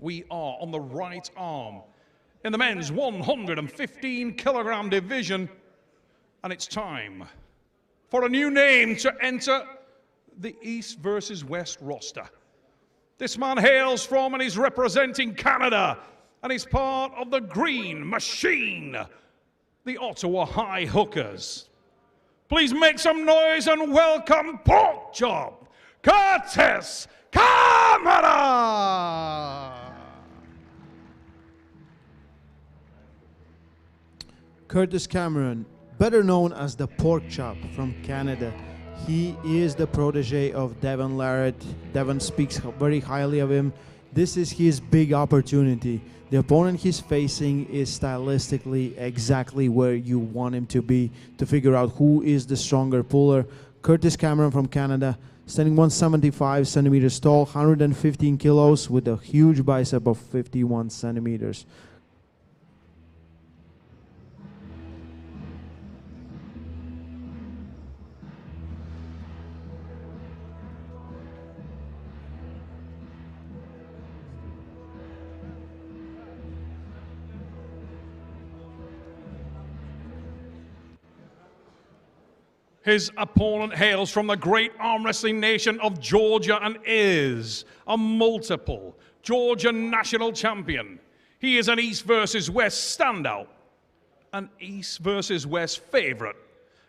We are on the right arm in the men's 115 kilogram division, and it's time for a new name to enter the East versus West roster. This man hails from and is representing Canada, and is part of the Green Machine, the Ottawa High Hookers. Please make some noise and welcome Pork Chop, Curtis Cameron! Curtis Cameron, better known as the Pork Chop from Canada. He is the protege of Devon Larratt. Devon speaks very highly of him. This is his big opportunity. The opponent he's facing is stylistically exactly where you want him to be to figure out who is the stronger puller. Curtis Cameron from Canada, standing 175 centimeters tall, 115 kilos with a huge bicep of 51 centimeters. His opponent hails from the great arm wrestling nation of Georgia and is a multiple Georgia national champion. He is an East versus West standout, an East versus West favorite.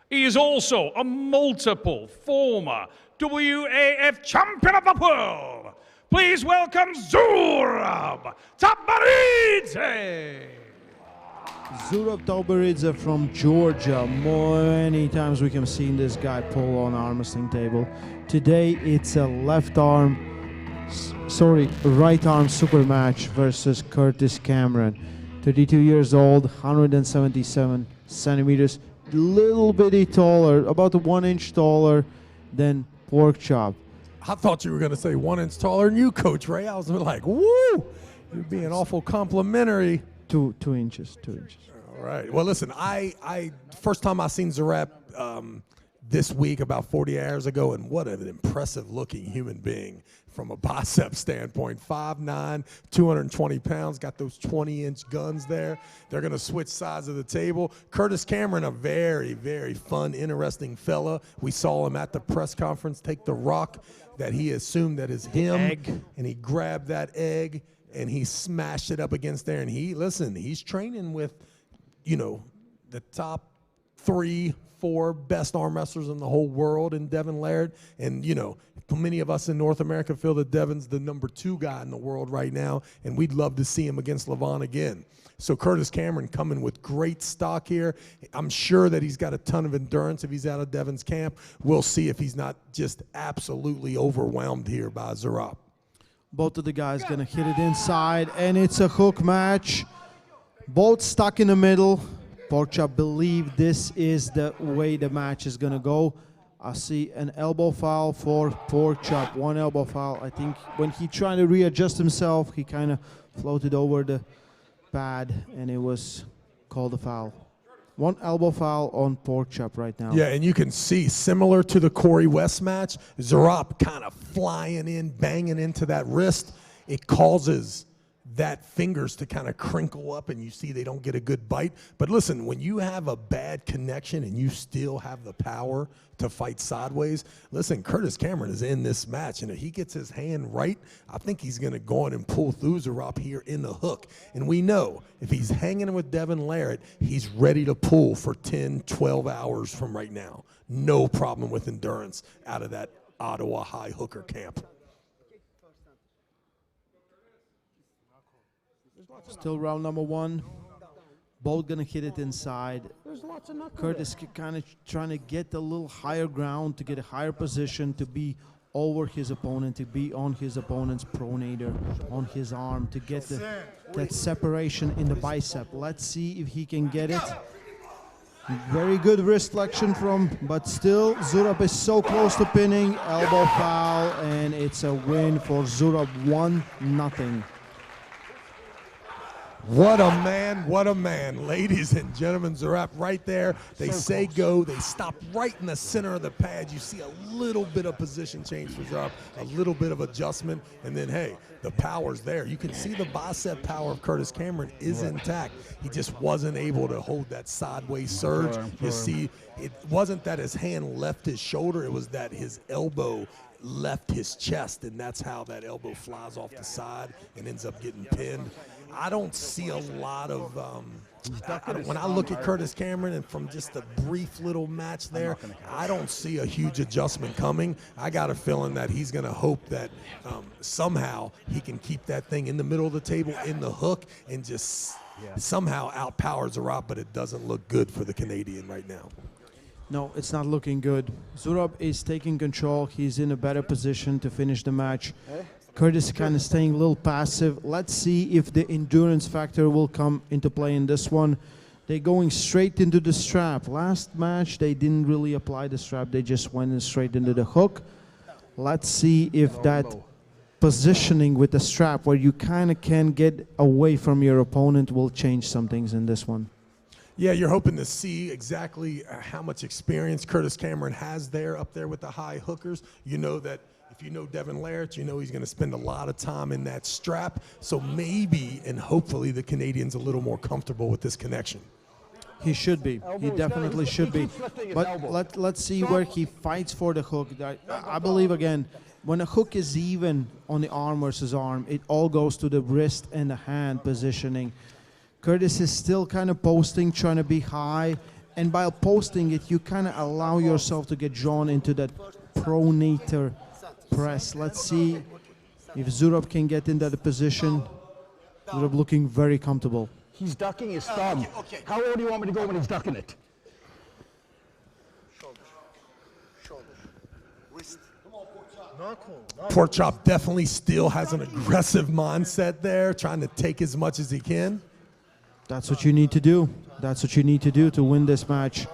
He is also a multiple former WAF champion of the world. Please welcome Zurab Tavberidze. Zurab Tavberidze from Georgia. Many times we have seen this guy pull on arm wrestling table. Today it's a right arm Supermatch versus Curtis Cameron. 32 years old, 177 centimeters, little bitty taller, about 1 inch taller than Pork Chop. I thought you were going to say 1 inch taller than you, Coach Ray. I was like, woo! You're being awful complimentary. 2 inches. All right. Well, listen, I first time I seen Zurab this week, about 40 hours ago, and what an impressive looking human being from a bicep standpoint. 5'9", 220 pounds, got those 20-inch guns there. They're going to switch sides of the table. Curtis Cameron, a very, very fun, interesting fella. We saw him at the press conference take the rock that he assumed that is him, and he grabbed that egg, and he smashed it up against there. And he's training with, the top 3, 4 best arm wrestlers in the whole world in Devon Larratt. And, many of us in North America feel that Devon's the number 2 guy in the world right now, and we'd love to see him against Levon again. So Curtis Cameron coming with great stock here. I'm sure that he's got a ton of endurance if he's out of Devon's camp. We'll see if he's not just absolutely overwhelmed here by Zurab. Both of the guys gonna hit it inside, and it's a hook match. Both stuck in the middle. Pork Chop believe this is the way the match is gonna go. I see an elbow foul for Pork Chop. 1 elbow foul. I think when he trying to readjust himself, he kind of floated over the pad, and it was called a foul. 1 elbow foul on Pork Chop right now. Yeah, and you can see, similar to the Corey West match, Zurab kind of flying in, banging into that wrist. It causes that fingers to kind of crinkle up, and you see they don't get a good bite. But listen, when you have a bad connection and you still have the power to fight sideways, listen, Curtis Cameron is in this match, and if he gets his hand right, I think he's going to go in and pull through Zurab here in the hook. And we know if he's hanging with Devon Larratt, he's ready to pull for 10, 12 hours from right now. No problem with endurance out of that Ottawa High Hooker camp. Still round number 1. Both gonna hit it inside. Curtis kind of trying to get a little higher ground, to get a higher position, to be over his opponent, to be on his opponent's pronator, on his arm, to get that separation in the bicep. Let's see if he can get it. Very good wrist flexion but still Zurab is so close to pinning. Elbow foul, and it's a win for Zurab, 1-0. What a man, what a man. Ladies and gentlemen, Zurab right there. They say go, they stop right in the center of the pad. You see a little bit of position change for Zurab, a little bit of adjustment, and then, hey, the power's there. You can see the bicep power of Curtis Cameron is intact. He just wasn't able to hold that sideways surge. You see, it wasn't that his hand left his shoulder, it was that his elbow left his chest, and that's how that elbow flies off the side and ends up getting pinned. I don't see a lot of, when I look at Curtis Cameron and from just a brief little match there, I don't see a huge adjustment coming. I got a feeling that he's going to hope that somehow he can keep that thing in the middle of the table, in the hook, and just somehow outpower Zurab, but it doesn't look good for the Canadian right now. No, it's not looking good. Zurab is taking control. He's in a better position to finish the match. Curtis kind of staying a little passive. Let's see if the endurance factor will come into play in this one. They're going straight into the strap. Last match, they didn't really apply the strap. They just went in straight into the hook. Let's see if that positioning with the strap, where you kind of can get away from your opponent, will change some things in this one. Yeah, you're hoping to see exactly how much experience Curtis Cameron has there, up there with the high hookers. You know that if you know Devin Larratt, you know he's going to spend a lot of time in that strap. So maybe and hopefully the Canadian's a little more comfortable with this connection. He should be. He definitely should be. But let's see where he fights for the hook. I believe, again, when a hook is even on the arm versus arm, it all goes to the wrist and the hand positioning. Curtis is still kind of posting, trying to be high. And by posting it, you kind of allow yourself to get drawn into that pronator press. Let's see if Zurab can get in that position. Zurab looking very comfortable. He's ducking his thumb. How low do you want me to go when he's ducking it? Pork Chop definitely still has an aggressive mindset there, trying to take as much as he can. That's what you need to do. That's what you need to do to win this match.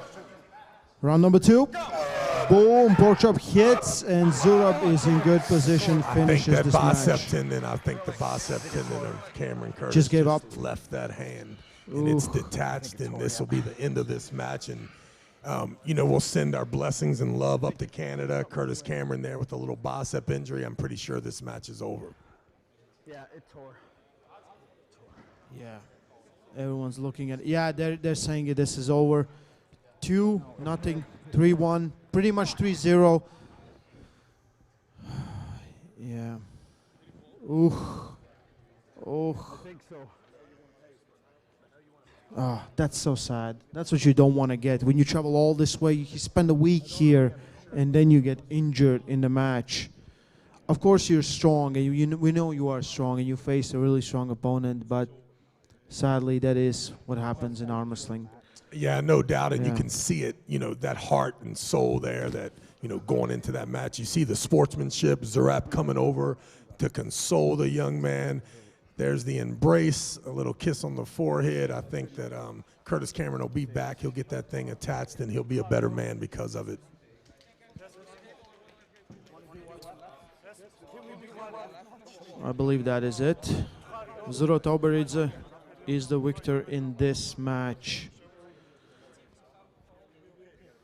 Round number 2. Boom, Pork Chop hits, and Zurab is in good position, finishes this match. I think the bicep tendon of Cameron Curtis just gave up. Left that hand, and it's detached, and this will be the end of this match. And, you know, we'll send our blessings and love up to Canada. Curtis Cameron there with a little bicep injury. I'm pretty sure this match is over. Yeah, it tore. Yeah, everyone's looking at it. Yeah, they're saying this is over. 2-0, 3-1, pretty much 3-0. Yeah. Ooh. Oh. I think so. Ah, that's so sad. That's what you don't want to get. When you travel all this way, you spend a week here, and then you get injured in the match. Of course, you're strong, and we know you are strong, and you face a really strong opponent, but sadly, that is what happens in arm wrestling. Yeah, no doubt, and you can see it, you know, that heart and soul there that, you know, going into that match. You see the sportsmanship, Zurab coming over to console the young man. There's the embrace, a little kiss on the forehead. I think that Curtis Cameron will be back. He'll get that thing attached, and he'll be a better man because of it. I believe that is it. Zurab Tavberidze is the victor in this match.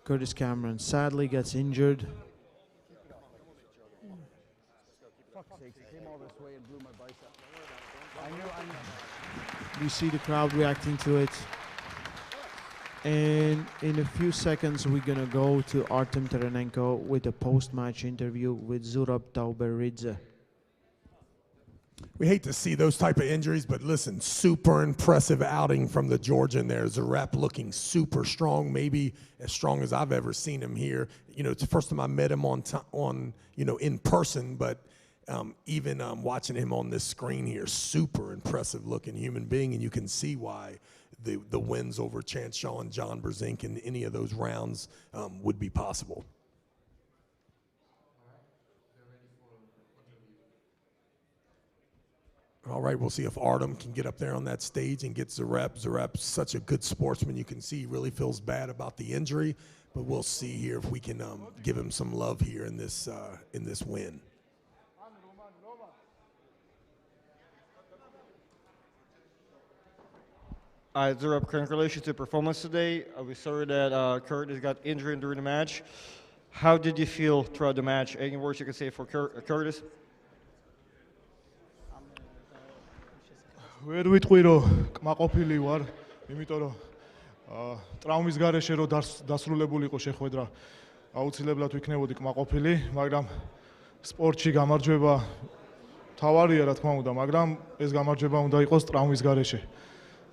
Curtis Cameron sadly gets injured. You see the crowd reacting to it. And in a few seconds, we're going to go to Artem Taranenko with a post-match interview with Zurab Tavberidze. We hate to see those type of injuries, but listen, super impressive outing from the Georgian there. Zurab looking super strong, maybe as strong as I've ever seen him here. You know, it's the first time I met him on you know, in person, but even watching him on this screen here, super impressive looking human being, and you can see why the wins over Chance Shaw and John Brzezinski in any of those rounds would be possible. All right, we'll see if Artem can get up there on that stage and get Zurab. Zurab's such a good sportsman. You can see he really feels bad about the injury, but we'll see here if we can give him some love here in this win. Zurab, congratulations to your performance today. We saw that Curtis got injured during the match. How did you feel throughout the match? Any words you can say for Curtis? ვერ ვიტყვი რომ კმაყოფილი ვარ, იმიტომ რომ ტრავმის გარეშე რომ დასრულებული იყო შეხვედრა, აუცილებლად ვიქნებოდი კმაყოფილი, მაგრამ სპორტში გამარჯვება თავარია რა თქმა უნდა, მაგრამ ეს გამარჯვება უნდა იყოს ტრავმის გარეშე.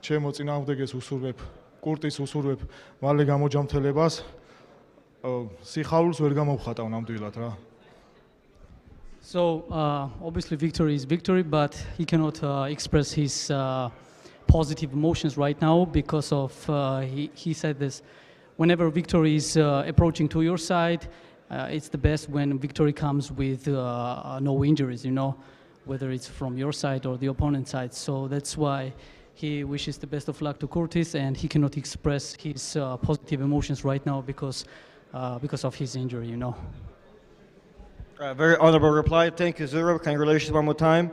ჩემო წინააღმდეგეს უსურვებ, კურტის უსურვებ მალე გამოჯამთელებას, სიხარულს ვერ გამოვხატავ ნამდვილად რა. So obviously victory is victory, but he cannot express his positive emotions right now because of he said this. Whenever victory is approaching to your side, it's the best when victory comes with no injuries, you know, whether it's from your side or the opponent's side. So that's why he wishes the best of luck to Curtis, and he cannot express his positive emotions right now because of his injury, you know. Very honorable reply. Thank you, Zurab. Congratulations one more time.